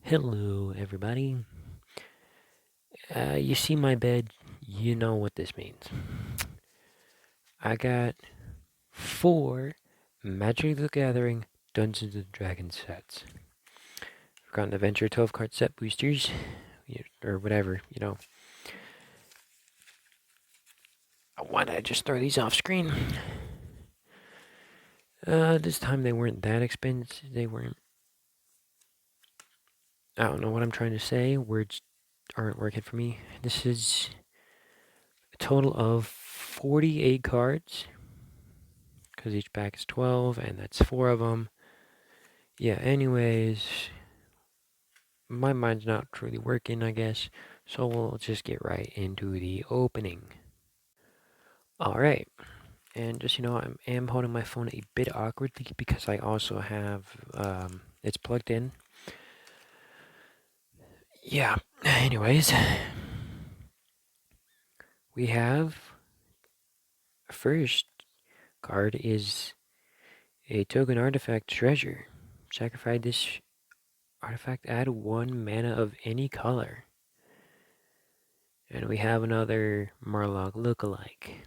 Hello, everybody. You see my bed, you know what this means. I got 4 Magic the Gathering Dungeons and Dragons sets. I've got an Adventure 12 card set boosters, or whatever, Why did I just throw these off screen? This time they weren't that expensive. They weren't. I don't know what I'm trying to say. Words aren't working for me. This is a total of 48 cards, because each pack is 12, and that's 4 of them. Yeah, anyways, my mind's not truly working, I guess, so we'll just get right into the opening. Alright, and just, I am holding my phone a bit awkwardly because I also have, it's plugged in. Yeah, anyways, we have, first card is a token artifact treasure. Sacrifice this artifact, add 1 mana of any color. And we have another Murloc lookalike.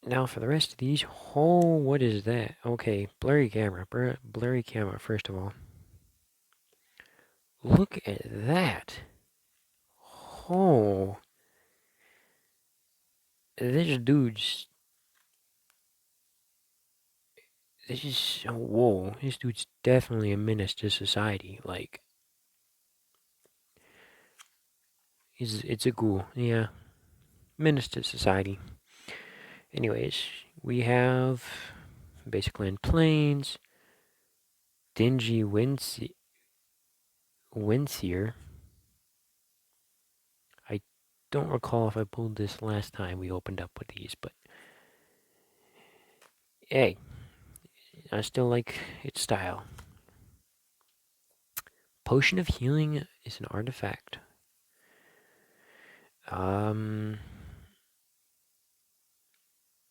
Now for the rest of these, oh, what is that? Okay, blurry camera, blurry camera first of all. Look at that. Oh, this dude's, whoa, this dude's definitely a menace to society. Like, it's a ghoul, yeah, menace to society. Anyways, we have Basic Land Plains, Dingy Windseer. I don't recall if I pulled this last time we opened up with these, but hey, I still like its style. Potion of Healing is an artifact.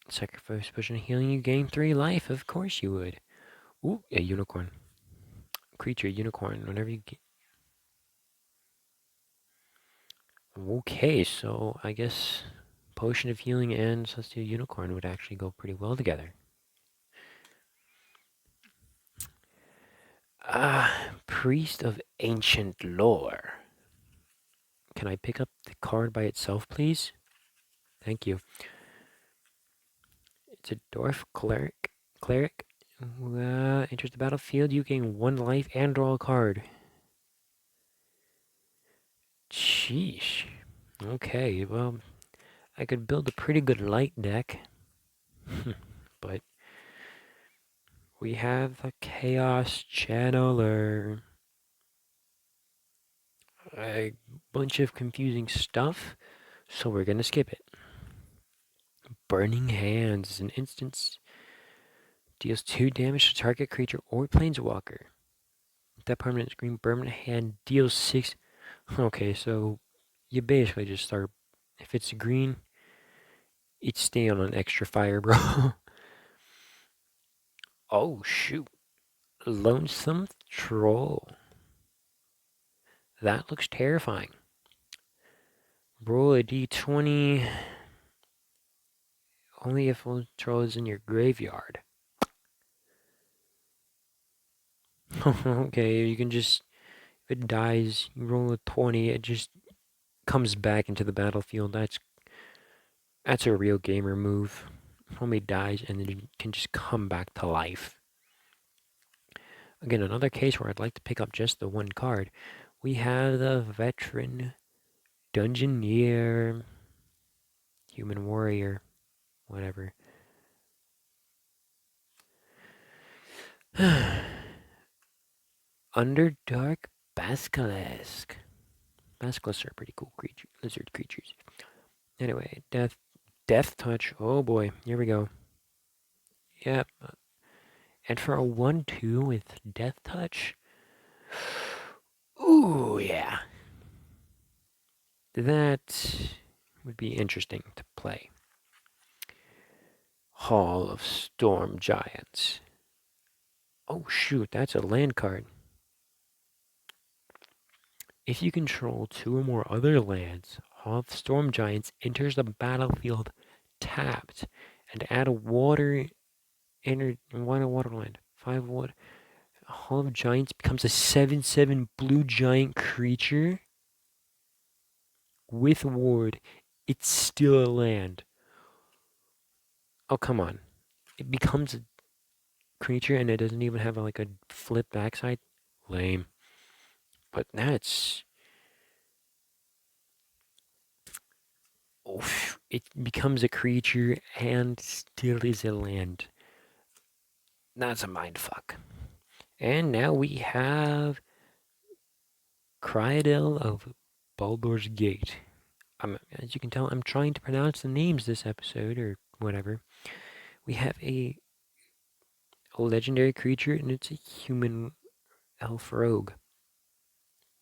Sacrifice Potion of Healing, you gain 3 life. Of course you would. Ooh, a unicorn. Creature, unicorn, whenever you get. Okay, so I guess Potion of Healing and Celestial Unicorn would actually go pretty well together. Priest of Ancient Lore. Can I pick up the card by itself, please? Thank you. It's a Dwarf Cleric. Enters the battlefield, you gain 1 life and draw a card. Sheesh. Okay, well, I could build a pretty good light deck. But we have a Chaos Channeler. A bunch of confusing stuff, so we're gonna skip it. Burning Hands is an instance. Deals 2 damage to target creature or planeswalker. That permanent green Burning Hand deals 6. Okay, so you basically just start. If it's green, it's staying on extra fire, bro. Oh, shoot. Lonesome Troll. That looks terrifying. Roll a d20. Only if Lone Troll is in your graveyard. Okay, you can just. If it dies, you roll a 20, it just comes back into the battlefield. That's a real gamer move. Homie dies and then you can just come back to life. Again, another case where I'd like to pick up just the 1 card. We have the Veteran Dungeoneer, Human Warrior, whatever. Underdark Basilisk. Basilisks are pretty cool lizard creatures. Anyway, Death Touch. Oh boy, here we go. Yep. And for a 1/2 with Death Touch. Ooh, yeah. That would be interesting to play. Hall of Storm Giants. Oh shoot, that's a land card. If you control 2 or more other lands, Hall of Storm Giants enters the battlefield tapped, and add a water water land. 5 water. Hall of Giants becomes a 7/7 blue giant creature with ward. It's still a land. Oh come on! It becomes a creature and it doesn't even have like a flip backside. Lame. But that's oof, it becomes a creature and still is a land. That's a mind fuck. And now we have Cryadel of Baldur's Gate. As you can tell, I'm trying to pronounce the names this episode or whatever. We have a legendary creature, and it's a human elf rogue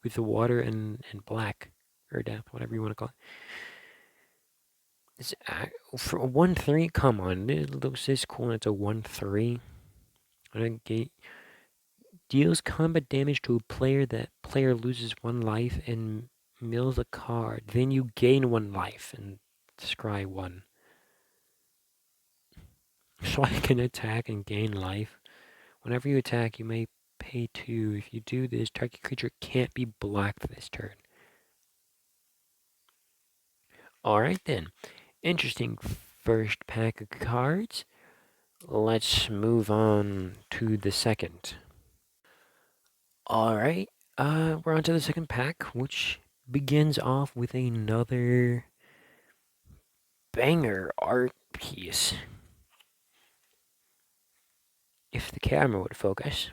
with the water and black or death, whatever you want to call it. It's for a 1/3. Come on, it looks this cool. And it's a 1/3. On a gate, deals combat damage to a player. That player loses 1 life and mills a card. Then you gain 1 life and scry 1. So I can attack and gain life. Whenever you attack, you may pay 2. If you do this, target creature can't be blocked this turn. Alright then. Interesting first pack of cards. Let's move on to the second. Alright, we're on to the second pack, which begins off with another banger art piece. If the camera would focus.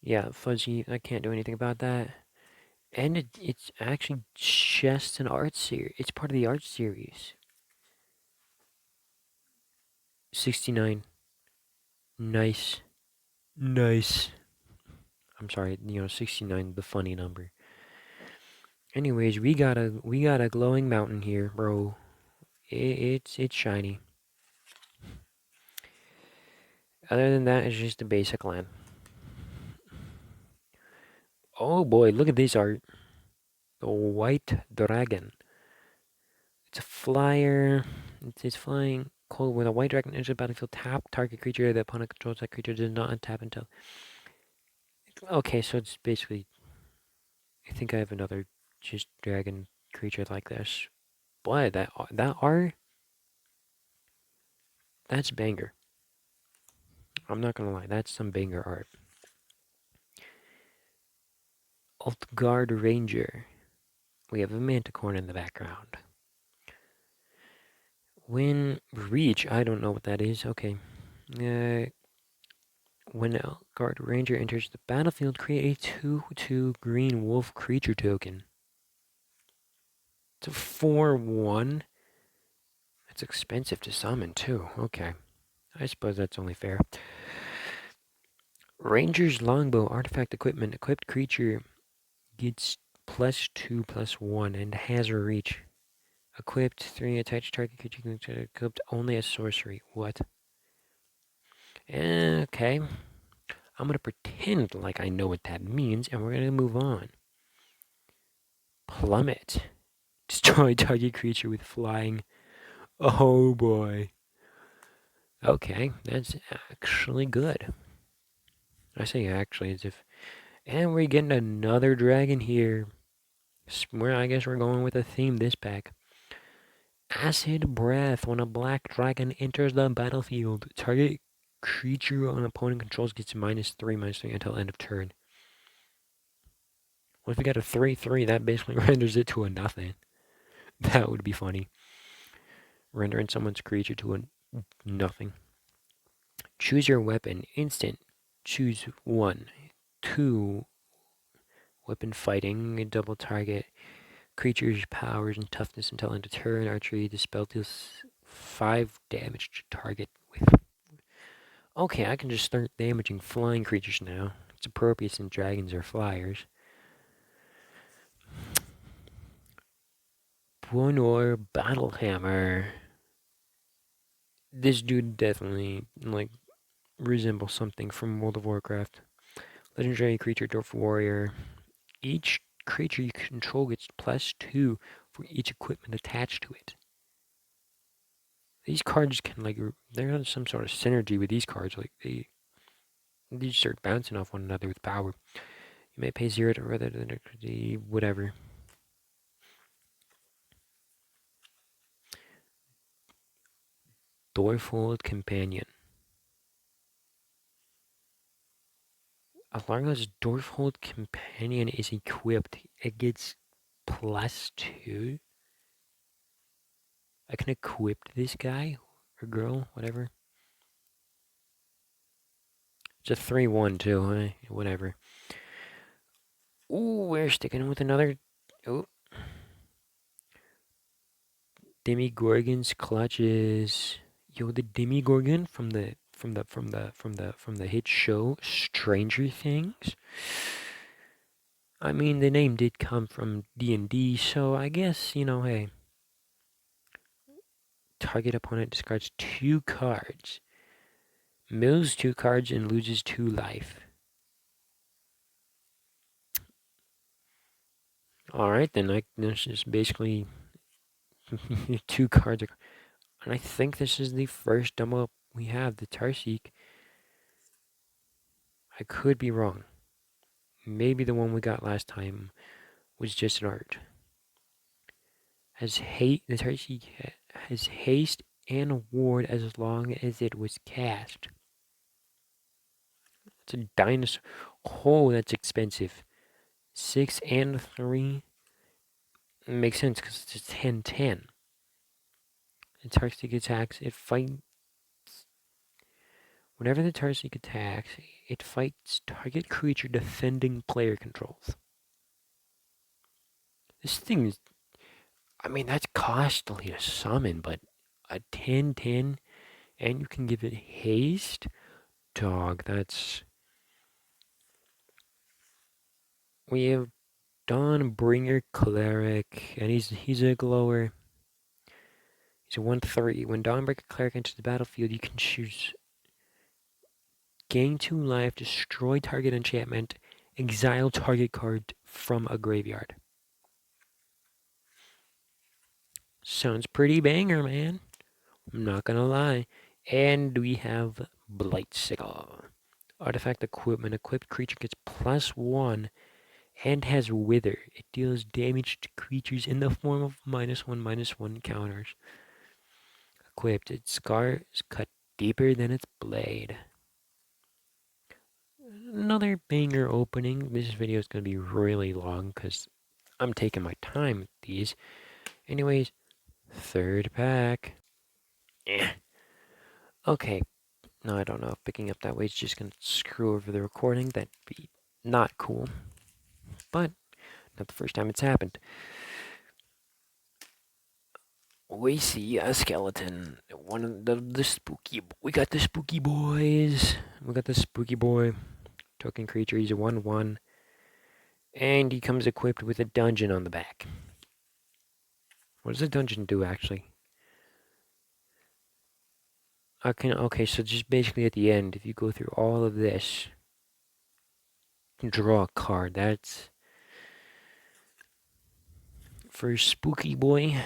Yeah, fuzzy, I can't do anything about that. And it's actually just an art series. It's part of the art series. 69. Nice. Nice. I'm sorry, 69, the funny number. Anyways, we got a glowing mountain here, bro. It's shiny. Other than that, it's just a basic land. Oh boy, look at this art. The white dragon. It's a flyer. It's flying cold when a white dragon enters the battlefield. Tap target creature. The opponent controls that creature does not untap until. Okay, so it's basically. I think I have another just dragon creature like this. Boy, that art. That's banger. I'm not gonna lie, that's some banger art. Guard Ranger. We have a manticore in the background. When reach, I don't know what that is. Okay. When Guard Ranger enters the battlefield, create a 2/2 green wolf creature token. It's a 4/1. It's expensive to summon too. Okay. I suppose that's only fair. Ranger's Longbow artifact equipment. Equipped creature gets +2/+1 and has a reach. Equipped 3 attached target creature equipped only as sorcery. What? Okay. I'm gonna pretend like I know what that means and we're gonna move on. Plummet. Destroy target creature with flying. Oh boy. Okay, that's actually good. I say actually as if. And we're getting another dragon here. I guess we're going with a theme this pack. Acid Breath. When a black dragon enters the battlefield, target creature an opponent controls gets -3/-3 until end of turn. What if we got a 3/3? That basically renders it to a nothing. That would be funny. Rendering someone's creature to a nothing. Choose your weapon. Instant. Choose 1. 2. Weapon fighting. Double target. Creature's powers and toughness until end of turn. Archery. The spell deals 5 damage to target with. Okay, I can just start damaging flying creatures now. It's appropriate since dragons are flyers. Buonor Battlehammer. This dude definitely, like, resembles something from World of Warcraft. Legendary creature, Dwarf Warrior. Each creature you control gets +2 for each equipment attached to it. These cards can, like, there's some sort of synergy with these cards. Like, they just start bouncing off one another with power. You may pay 0 to rather than whatever. Dwarf Companion. As long as Dwarf Companion is equipped, it gets +2. I can equip this guy or girl, whatever. It's a 3/1 too, whatever. Ooh, we're sticking with another. Oh, Demigorgon's clutches. Yo, the Demigorgon from the hit show Stranger Things. I mean, the name did come from D&D, so I guess, hey. Target opponent discards 2 cards. Mills 2 cards and loses 2 life. Alright, then this is basically 2 cards. And I think this is the first demo we have, the Tarsic. I could be wrong. Maybe the one we got last time was just an art. The Tarsic has haste and a ward as long as it was cast. It's a dinosaur. Oh, that's expensive. 6 and 3. Makes sense because it's 10/10. The Tarsic attacks, it fights. Whenever the Tarsic attacks, it fights target creature defending player controls. This thing is, I mean, that's costly to summon, but a 10/10 and you can give it haste? Dog, that's. We have Dawnbringer Cleric, and he's a glower. He's a 1/3. When Dawnbringer Cleric enters the battlefield, you can choose gain 2 life, destroy target enchantment, exile target card from a graveyard. Sounds pretty banger, man. I'm not gonna lie. And we have Blightsickle. Artifact equipment. Equipped creature gets +1 and has Wither. It deals damage to creatures in the form of -1/-1 counters. Equipped. Its scar is cut deeper than its blade. Another banger opening. This video is going to be really long because I'm taking my time with these. Anyways, third pack. Okay. No, I don't know if picking up that way is just going to screw over the recording. That'd be not cool. But not the first time it's happened. We see a skeleton. One of the spooky. We got the spooky boys. We got the spooky boy. Token creature. He's a 1/1. And he comes equipped with a dungeon on the back. What does a dungeon do, actually? Okay, so just basically at the end, if you go through all of this, you can draw a card. That's for Spooky Boy.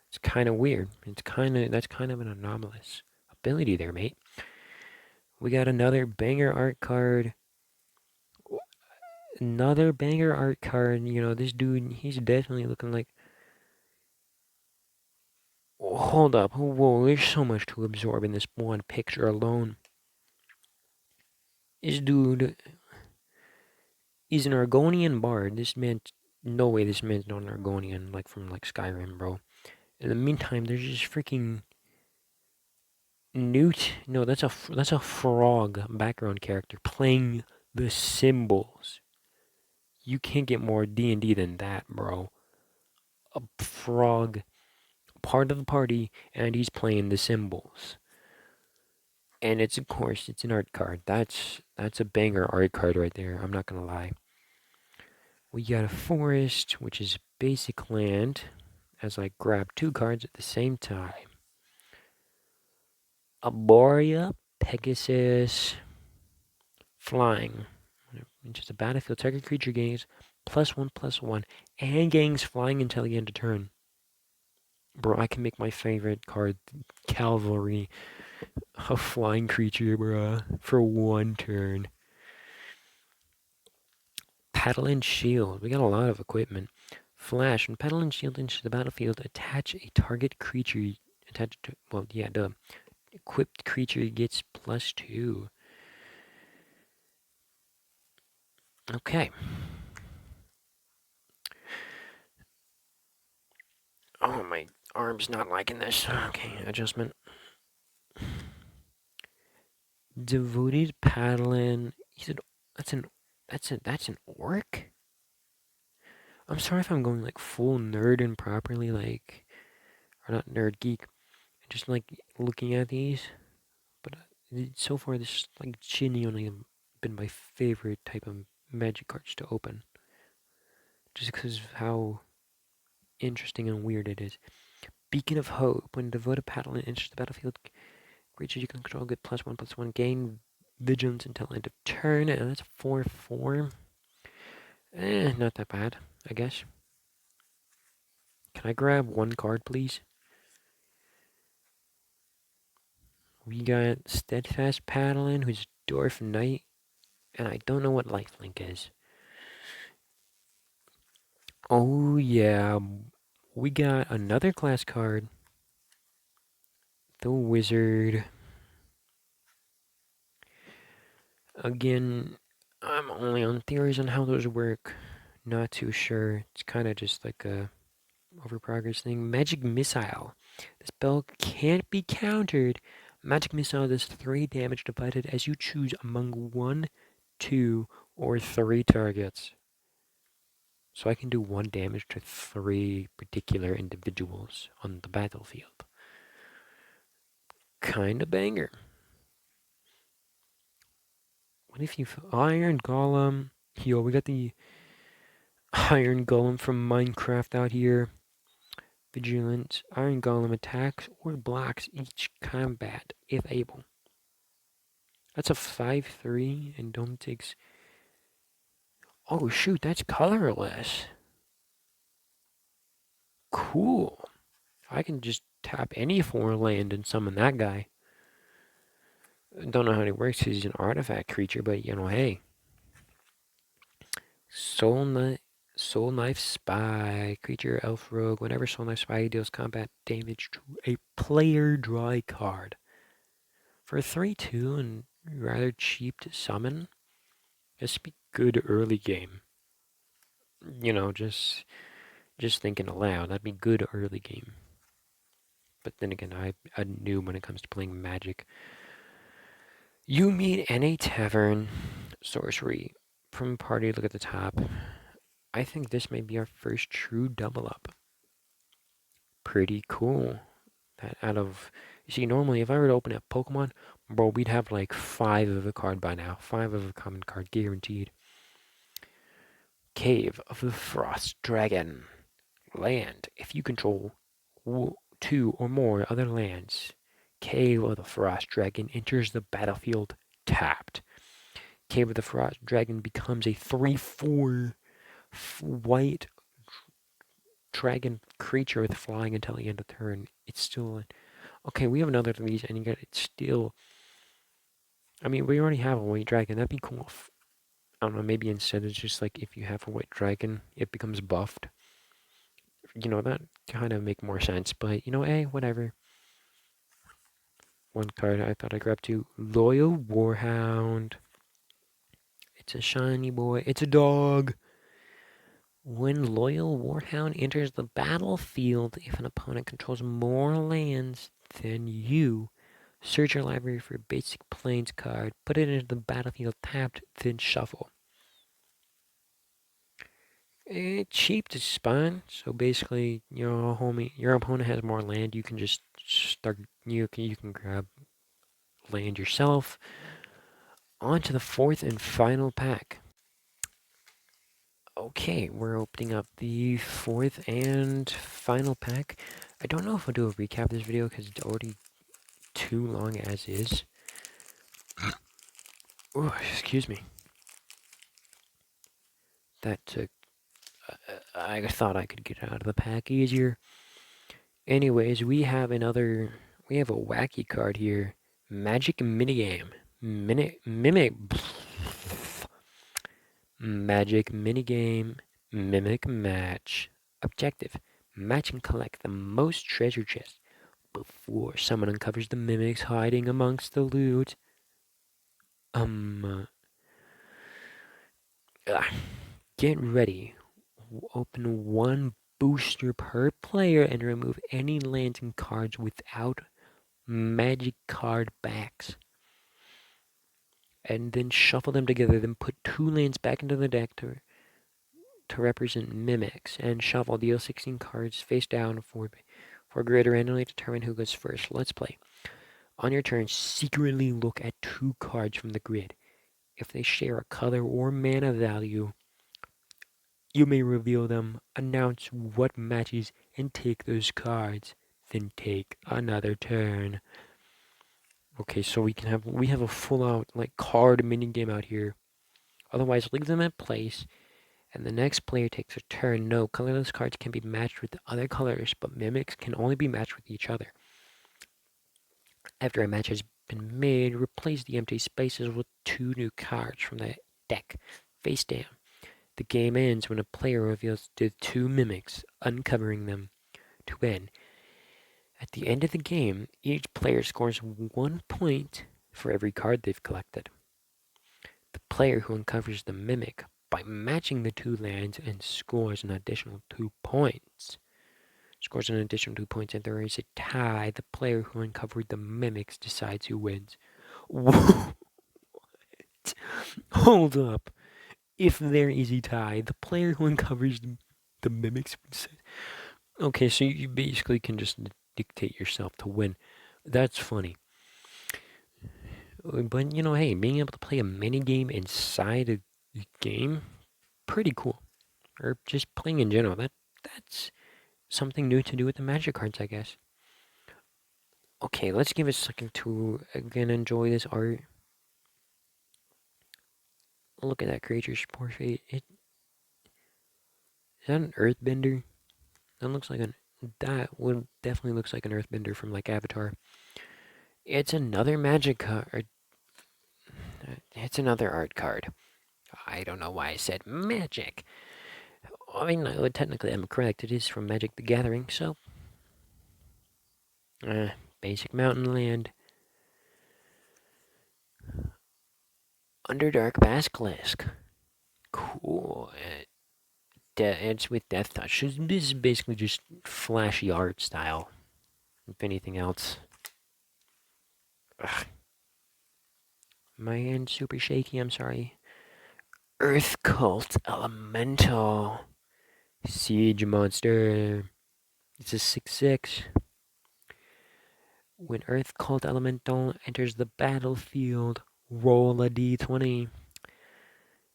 It's kind of weird. That's kind of an anomalous ability there, mate. We got another banger art card. Another banger art card. This dude, he's definitely looking like. Oh, hold up. Whoa, there's so much to absorb in this one picture alone. This dude is an Argonian bard. No way this man's not an Argonian, like from like Skyrim, bro. In the meantime, there's this freaking Newt. No, that's a frog background character playing the cymbals. You can't get more D&D than that, bro. A frog, part of the party, and he's playing the cymbals. And of course, it's an art card. That's a banger art card right there. I'm not gonna lie. We got a forest, which is basic land, as I grab 2 cards at the same time. Arborea, Pegasus, Flying. Just a battlefield, target creature gains +1/+1, and gains flying until the end of turn. Bro, I can make my favorite card, Cavalry, a flying creature, bro, for 1 turn. Paddle and Shield. We got a lot of equipment. Flash. When Paddle and Shield enters the battlefield, attach a target creature. The equipped creature gets +2. Okay. Oh, my arm's not liking this. Okay, adjustment. Devoted Paddling. That's an orc? I'm sorry if I'm going like full nerd and properly like, or not nerd geek, just like looking at these. But so far, this like genuinely been my favorite type of magic cards to open, just because of how interesting and weird it is. Beacon of Hope. When devoted paddle enters the battlefield, creatures you can control get +1/+1. Gain vigilance until end of turn, and that's 4/4. Not that bad, I guess. Can I grab one card, please? We got Steadfast Paddling, who's Dwarf Knight, and I don't know what lifelink is. Oh yeah, we got another class card. The Wizard. Again, I'm only on theories on how those work. Not too sure. It's kind of just like a over progress thing. Magic Missile. The spell can't be countered. Magic Missile does 3 damage divided as you choose among 1, 2, or 3 targets. So I can do 1 damage to 3 particular individuals on the battlefield. Kinda banger. What if you Iron Golem? Yo, we got the Iron Golem from Minecraft out here. Vigilant. Iron Golem attacks or blocks each combat if able. That's a 5/3 and don't takes. Oh shoot, that's colorless. Cool. I can just tap any 4 land and summon that guy. Don't know how it works because he's an artifact creature, but you know, hey. Soul Knife Spy. Creature, elf, rogue. Whenever Soul Knife Spy deals combat damage to a player, draw a card. For 3/2 and rather cheap to summon, this would be good early game. You know, just thinking aloud, that'd be good early game. But then again, I knew when it comes to playing Magic. You meet in a tavern. Sorcery. From party, look at the top. I think this may be our first true double up. Pretty cool. That out of, you see, normally if I were to open up Pokemon, bro, we'd have like 5 of a card by now. 5 of a common card, guaranteed. Cave of the Frost Dragon. Land. If you control 2 or more other lands, Cave of the Frost Dragon enters the battlefield tapped. Cave of the Frost Dragon becomes a 3/4 white dragon creature with flying until the end of turn. It's still okay. We have another of these, and you got it's still. I mean, we already have a white dragon. That'd be cool. I don't know. Maybe instead it's just like if you have a white dragon, it becomes buffed. You know, that kind of make more sense. But you know, hey, whatever. One card I thought I grabbed too. Loyal Warhound. It's a shiny boy. It's a dog. When Loyal Warhound enters the battlefield, if an opponent controls more lands than you, search your library for a basic plains card, put it into the battlefield tapped, then shuffle. It's cheap to spawn, so basically your opponent has more land, you can just start, you can grab land yourself. On to the 4th and final pack. Okay, we're opening up the 4th and final pack. I don't know if I'll do a recap of this video because it's already too long as is. Oh, excuse me. That took... I thought I could get out of the pack easier. Anyways, we have a wacky card here. Magic minigame. Magic minigame. Mimic match. Objective. Match and collect the most treasure chests before someone uncovers the mimics hiding amongst the loot. Get ready. Open one booster per player and remove any lands and cards without magic card backs. And then shuffle them together. Then put 2 lands back into the deck to represent mimics. And shuffle. Deal 16 cards face down for grid, randomly determine who goes first. Let's play. On your turn, secretly look at 2 cards from the grid. If they share a color or mana value, you may reveal them, announce what matches, and take those cards. Then take another turn. Okay, so we have a full-out like card minigame out here. Otherwise, leave them in place, and the next player takes a turn. No, colorless cards can be matched with other colors, but mimics can only be matched with each other. After a match has been made, replace the empty spaces with 2 new cards from the deck, face down. The game ends when a player reveals the 2 mimics, uncovering them to win. At the end of the game, each player scores 1 point for every card they've collected. The player who uncovers the mimic by matching the 2 lands and scores an additional 2 points. If there is a tie, the player who uncovered the mimics decides who wins. What? Hold up. If there is a tie, the player who uncovers the mimics wins. Okay, so you basically can just dictate yourself to win. That's funny. But, hey, being able to play a mini game inside a game, pretty cool. Or just playing in general, that's something new to do with the magic cards, I guess. Okay, let's give it a second to, again, enjoy this art. Look at that creature's portrait. Is that an earthbender? That would definitely looks like an earthbender from, like, Avatar. It's another magic card. It's another art card. I don't know why I said magic. I mean, technically I'm correct. It is from Magic the Gathering, so... basic mountain land. Underdark Basilisk. Cool. It's with Death Touch. This is basically just flashy art style. If anything else. Ugh. My hand's super shaky, I'm sorry. Earth Cult Elemental. Siege monster. It's a 6/6. When Earth Cult Elemental enters the battlefield, roll a d20.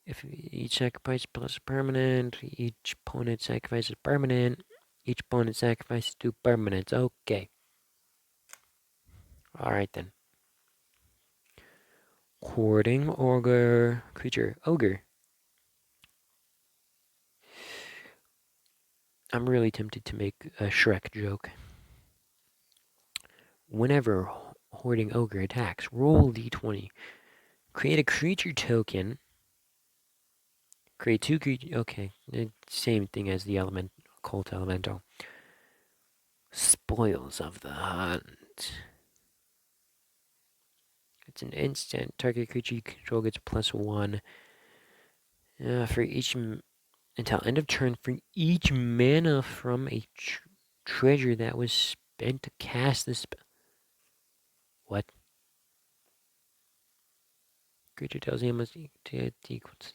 If each sacrifice plus permanent, each opponent sacrifices permanent, each opponent sacrifices 2 permanents. Okay. Alright then. Hoarding Ogre. Creature. Ogre. I'm really tempted to make a Shrek joke. Whenever Hoarding Ogre attacks, roll d20. Create a creature token. Create 2 creatures. Okay, same thing as the Cult Elemental. Spoils of the Hunt. It's an instant. Target creature you control gets +1. For each... Until end of turn, for each mana from a treasure that was spent to cast this spell. What? Creature tells him must equal to...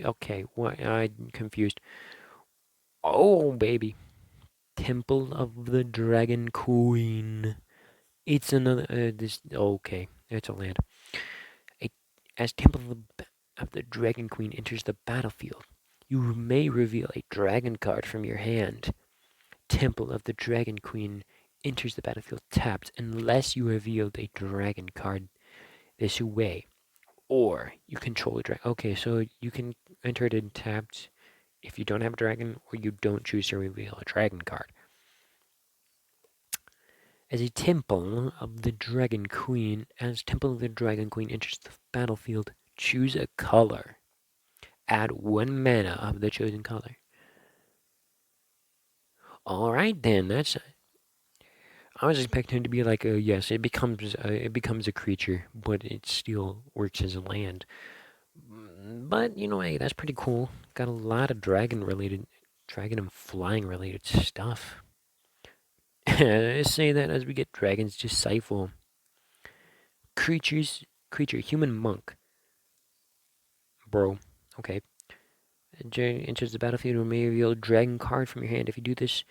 Okay, what? I'm confused. Oh, baby. Temple of the Dragon Queen. It's another... okay, it's a land. As Temple of the Dragon Queen enters the battlefield, you may reveal a dragon card from your hand. Temple of the Dragon Queen enters the battlefield tapped unless you revealed a dragon card this way. Or you control a dragon. Okay, so you can enter it in tapped if you don't have a dragon or you don't choose to reveal a dragon card. As Temple of the Dragon Queen enters the battlefield, choose a color. Add 1 mana of the chosen color. Alright then, I was expecting it to be like yes, it becomes a creature, but it still works as a land. But hey, that's pretty cool. Got a lot of dragon and flying related stuff. Say that as we get Dragon's Disciple. Creature, human monk. Bro, okay. Enters the battlefield and may reveal a dragon card from your hand. If you do this,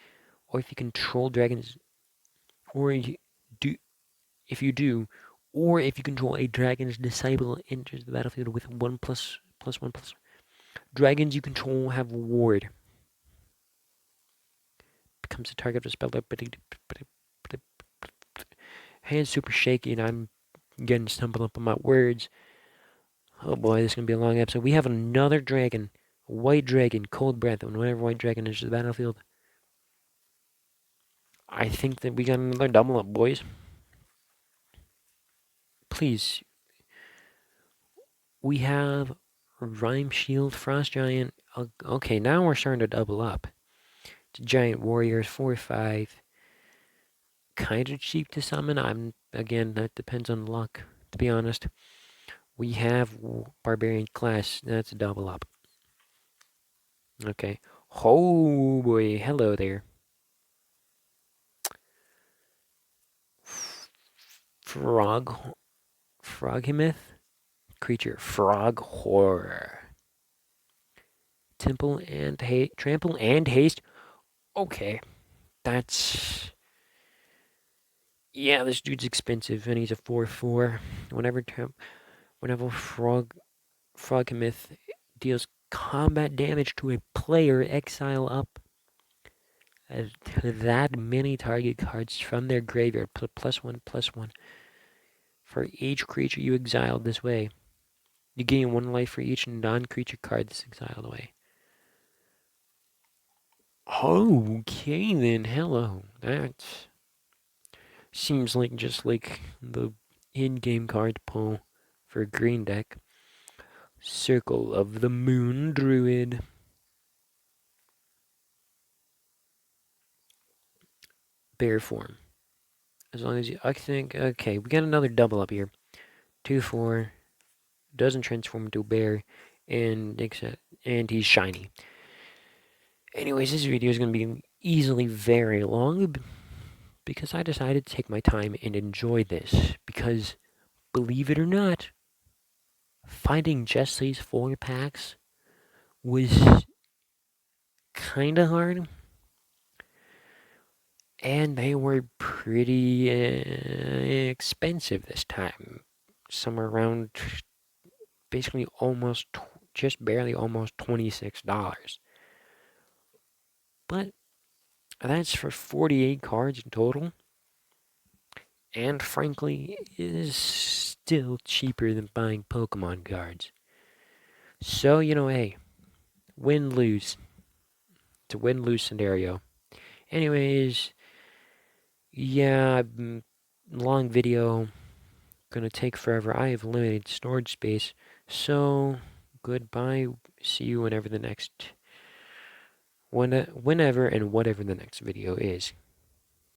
or if you control dragons, or do, if you do, or if you control a Dragon's Disciple, enters the battlefield with 1++++. Dragons you control have ward. Becomes the target of a spell. Hand's super shaky, and I'm getting stumbled up on my words. Oh boy, this is going to be a long episode. We have another dragon. White dragon, cold breath. And whenever white dragon enters the battlefield, I think that we got another double up, boys. Please. We have Rhyme Shield, Frost Giant. Okay, now we're starting to double up. It's Giant Warriors, 4/5. Kind of cheap to summon. Again, that depends on luck, to be honest. We have Barbarian Class. That's a double up. Okay. Oh boy, hello there. Froghemoth? Creature. Frog Horror. Trample and haste. Okay. That's... Yeah, this dude's expensive, and he's a 4/4. Whenever Froghemoth deals combat damage to a player, exile up that many target cards from their graveyard, +1/+1. For each creature you exiled this way. You gain 1 life for each non-creature card that's exiled away. Okay then, hello. That seems like just like the in-game card pull for a green deck. Circle of the Moon Druid. Bear form. As long as I think, okay, we got another double up here. 2/4, doesn't transform into a bear, and he's shiny. Anyways, this video is going to be easily very long because I decided to take my time and enjoy this. Because, believe it or not, finding just these 4 packs was kind of hard. And they were pretty expensive this time. Somewhere around basically just barely almost $26. But that's for 48 cards in total. And frankly, it is still cheaper than buying Pokemon cards. So, hey, win-lose. It's a win-lose scenario. Anyways, yeah, long video. Gonna take forever. I have limited storage space. So, goodbye. See you whenever and whatever the next video is.